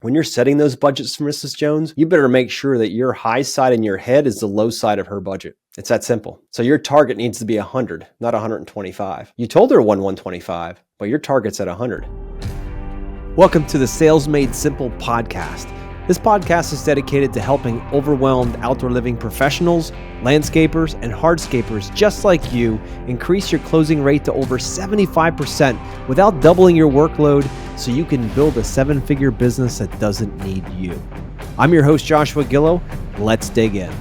When you're setting those budgets for Mrs. Jones, you better make sure that your high side in your head is the low side of her budget. It's that simple. So your target needs to be 100, not 125. You told her 125, but your target's at 100. Welcome to the Sales Made Simple podcast. This podcast is dedicated to helping overwhelmed outdoor living professionals, landscapers, and hardscapers just like you increase your closing rate to over 75% without doubling your workload so you can build a seven-figure business that doesn't need you. I'm your host, Joshua Gillow. Let's dig in.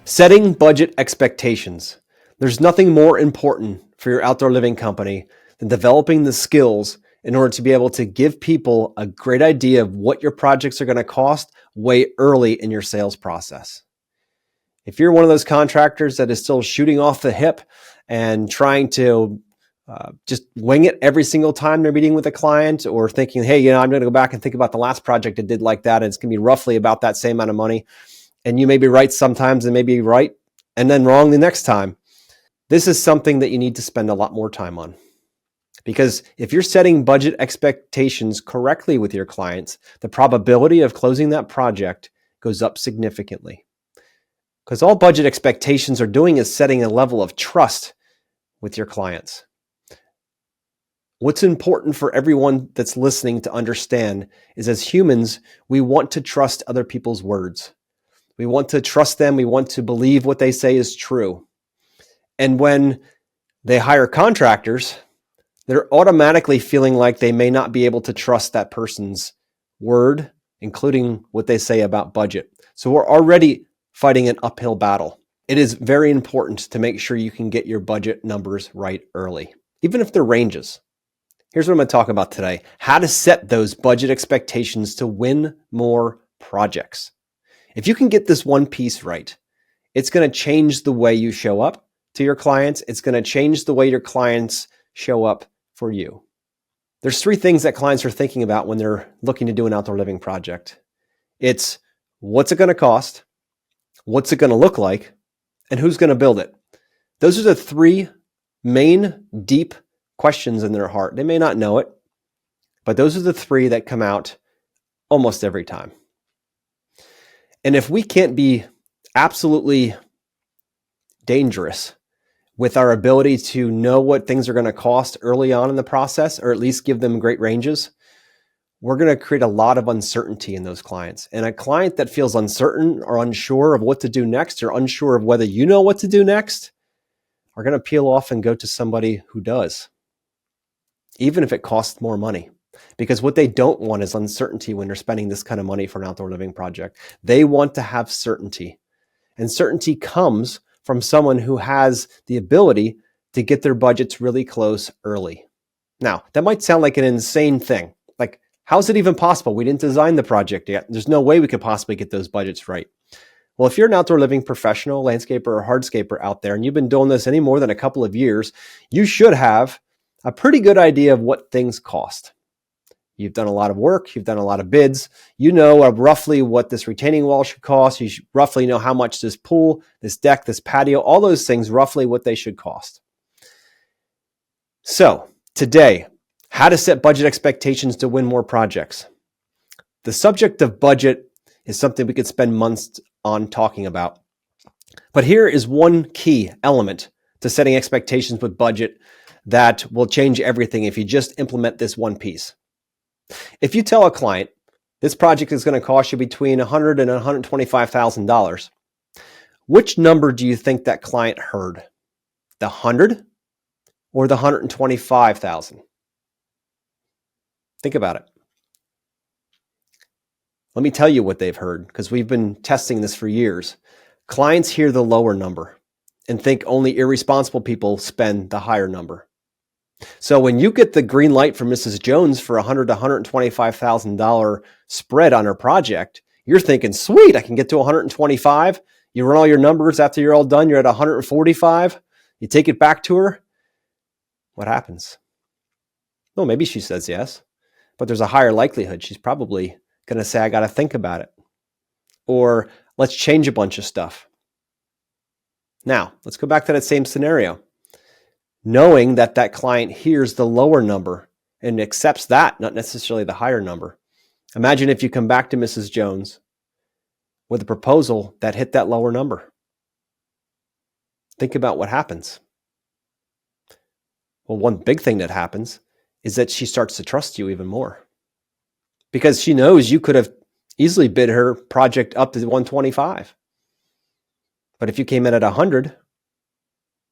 Setting budget expectations. There's nothing more important for your outdoor living company than developing the skills in order to be able to give people a great idea of what your projects are going to cost way early in your sales process. If you're one of those contractors that is still shooting off the hip and trying to just wing it every single time they're meeting with a client, or thinking, hey, I'm going to go back and think about the last project I did like that, and it's going to be roughly about that same amount of money, and you may be right sometimes and maybe right and then wrong the next time, this is something that you need to spend a lot more time on. Because if you're setting budget expectations correctly with your clients, the probability of closing that project goes up significantly. Because all budget expectations are doing is setting a level of trust with your clients. What's important for everyone that's listening to understand is, as humans, we want to trust other people's words. We want to trust them. We want to believe what they say is true. And when they hire contractors, they're automatically feeling like they may not be able to trust that person's word, including what they say about budget. So we're already fighting an uphill battle. It is very important to make sure you can get your budget numbers right early, even if they're ranges. Here's what I'm going to talk about today: how to set those budget expectations to win more projects. If you can get this one piece right, it's going to change the way you show up to your clients. It's going to change the way your clients show up for you. There's three things that clients are thinking about when they're looking to do an outdoor living project. It's what's it going to cost, what's it going to look like, and who's going to build it. Those are the three main deep questions in their heart. They may not know it, but those are the three that come out almost every time. And if we can't be absolutely dangerous with our ability to know what things are going to cost early on in the process, or at least give them great ranges, we're going to create a lot of uncertainty in those clients. And a client that feels uncertain or unsure of what to do next, or unsure of whether you know what to do next, are going to peel off and go to somebody who does, even if it costs more money. Because what they don't want is uncertainty when they're spending this kind of money for an outdoor living project. They want to have certainty. And certainty comes from someone who has the ability to get their budgets really close early. Now, that might sound like an insane thing. Like, how is it even possible? We didn't design the project yet. There's no way we could possibly get those budgets right. Well, if you're an outdoor living professional, landscaper, or hardscaper out there, and you've been doing this any more than a couple of years, you should have a pretty good idea of what things cost. You've done a lot of work. You've done a lot of bids. You know roughly what this retaining wall should cost. You should roughly know how much this pool, this deck, this patio, all those things, roughly what they should cost. So today, how to set budget expectations to win more projects. The subject of budget is something we could spend months on talking about. But here is one key element to setting expectations with budget that will change everything if you just implement this one piece. If you tell a client this project is going to cost you between $100,000 and $125,000, which number do you think that client heard? The 100 or the 125,000? Think about it. Let me tell you what they've heard, because we've been testing this for years. Clients hear the lower number and think only irresponsible people spend the higher number. So when you get the green light from Mrs. Jones for $100,000 to $125,000 spread on her project, you're thinking, sweet, I can get to 125. You run all your numbers after you're all done, you're at 145. You take it back to her. What happens? Well, maybe she says yes, but there's a higher likelihood she's probably going to say, I got to think about it. Or let's change a bunch of stuff. Now, let's go back to that same scenario. knowing that that client hears the lower number and accepts that, not necessarily the higher number. Imagine if you come back to Mrs. Jones with a proposal that hit that lower number. Think about what happens. Well, one big thing that happens is that she starts to trust you even more, because she knows you could have easily bid her project up to 125. But if you came in at 100,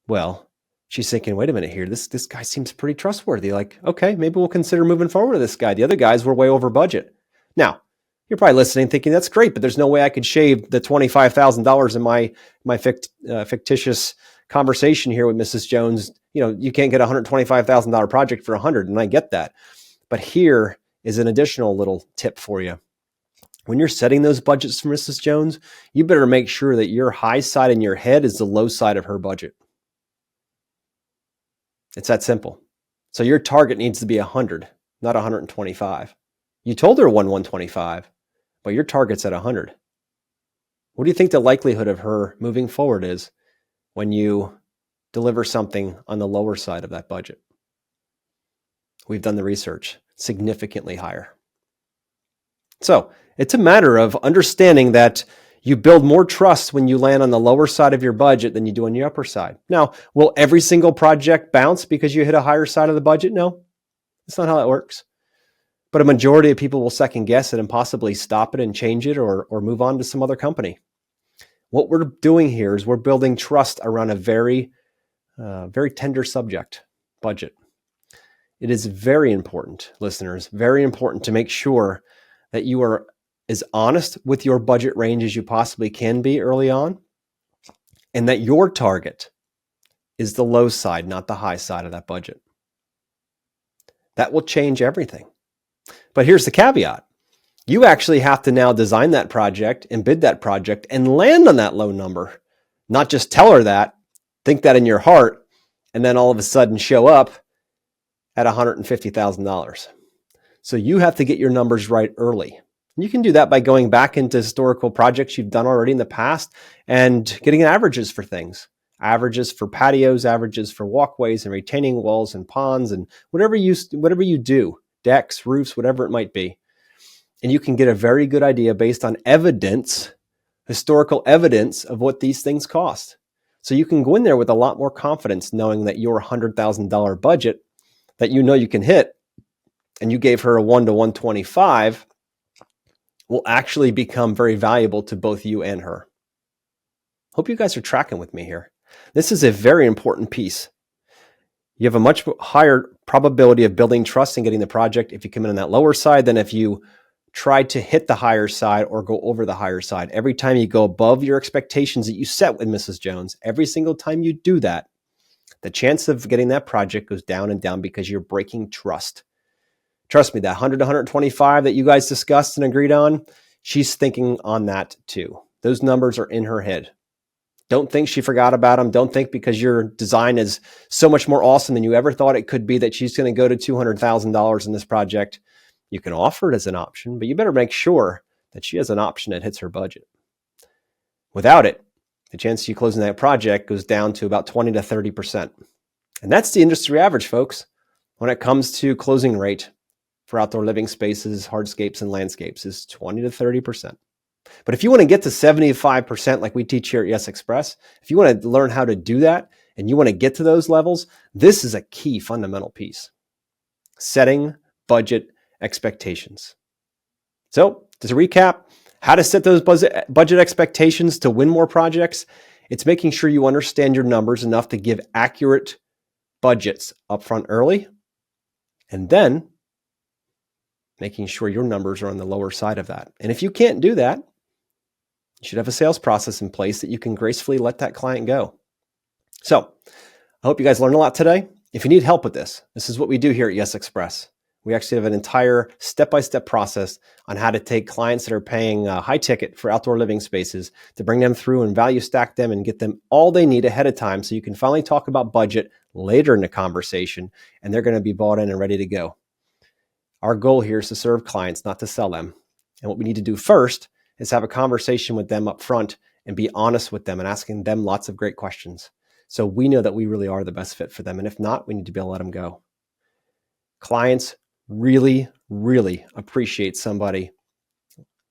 well, she's thinking, wait a minute here, this guy seems pretty trustworthy. Like, okay, maybe we'll consider moving forward with this guy. The other guys were way over budget. Now, you're probably listening thinking, that's great, but there's no way I could shave the $25,000 in my fictitious conversation here with Mrs. Jones. You can't get a $125,000 project for 100, and I get that. But here is an additional little tip for you. When you're setting those budgets for Mrs. Jones, you better make sure that your high side in your head is the low side of her budget. It's that simple. So your target needs to be 100, not 125. You told her 125, but your target's at 100. What do you think the likelihood of her moving forward is when you deliver something on the lower side of that budget? We've done the research, significantly higher. So it's a matter of understanding that you build more trust when you land on the lower side of your budget than you do on your upper side. Now, will every single project bounce because you hit a higher side of the budget? No, that's not how that works. But a majority of people will second guess it and possibly stop it and change it or move on to some other company. What we're doing here is we're building trust around a very tender subject, budget. It is very important, listeners, very important to make sure that you are as honest with your budget range as you possibly can be early on, and that your target is the low side, not the high side of that budget. That will change everything. But here's the caveat. You actually have to now design that project and bid that project and land on that low number, not just tell her that, think that in your heart, and then all of a sudden show up at $150,000. So you have to get your numbers right early. You can do that by going back into historical projects you've done already in the past and getting averages for things. Averages for patios, averages for walkways and retaining walls and ponds and whatever you do, decks, roofs, whatever it might be. And you can get a very good idea based on evidence, historical evidence of what these things cost. So you can go in there with a lot more confidence knowing that your $100,000 budget that you can hit, and you gave her a 1 to 125, will actually become very valuable to both you and her. Hope you guys are tracking with me here. This is a very important piece. You have a much higher probability of building trust and getting the project if you come in on that lower side than if you try to hit the higher side or go over the higher side. Every time you go above your expectations that you set with Mrs. Jones, every single time you do that, the chance of getting that project goes down and down because you're breaking trust. Trust me, that 100 to 125 that you guys discussed and agreed on, she's thinking on that too. Those numbers are in her head. Don't think she forgot about them. Don't think because your design is so much more awesome than you ever thought it could be that she's going to go to $200,000 in this project. You can offer it as an option, but you better make sure that she has an option that hits her budget. Without it, the chance of you closing that project goes down to about 20 to 30%. And that's the industry average, folks, when it comes to closing rate for outdoor living spaces, hardscapes, and landscapes is 20 to 30%. But if you want to get to 75% like we teach here at Yes Express, if you want to learn how to do that and you want to get to those levels, this is a key fundamental piece. Setting budget expectations. So to recap, how to set those budget expectations to win more projects. It's making sure you understand your numbers enough to give accurate budgets upfront early, and then making sure your numbers are on the lower side of that. And if you can't do that, you should have a sales process in place that you can gracefully let that client go. So I hope you guys learned a lot today. If you need help with this is what we do here at Yes Express. We actually have an entire step-by-step process on how to take clients that are paying high ticket for outdoor living spaces to bring them through and value stack them and get them all they need ahead of time so you can finally talk about budget later in the conversation and they're going to be bought in and ready to go. Our goal here is to serve clients, not to sell them. And what we need to do first is have a conversation with them up front and be honest with them and asking them lots of great questions So we know that we really are the best fit for them. And if not, we need to be able to let them go. Clients really, really appreciate somebody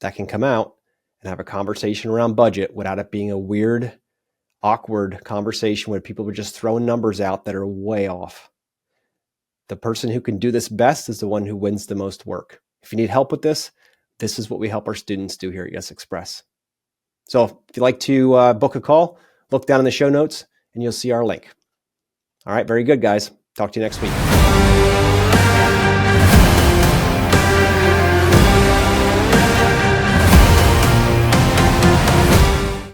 that can come out and have a conversation around budget without it being a weird, awkward conversation where people are just throwing numbers out that are way off. The person who can do this best is the one who wins the most work. If you need help with this, this is what we help our students do here at Yes Express. So if you'd like to book a call, look down in the show notes and you'll see our link. All right, very good, guys. Talk to you next week.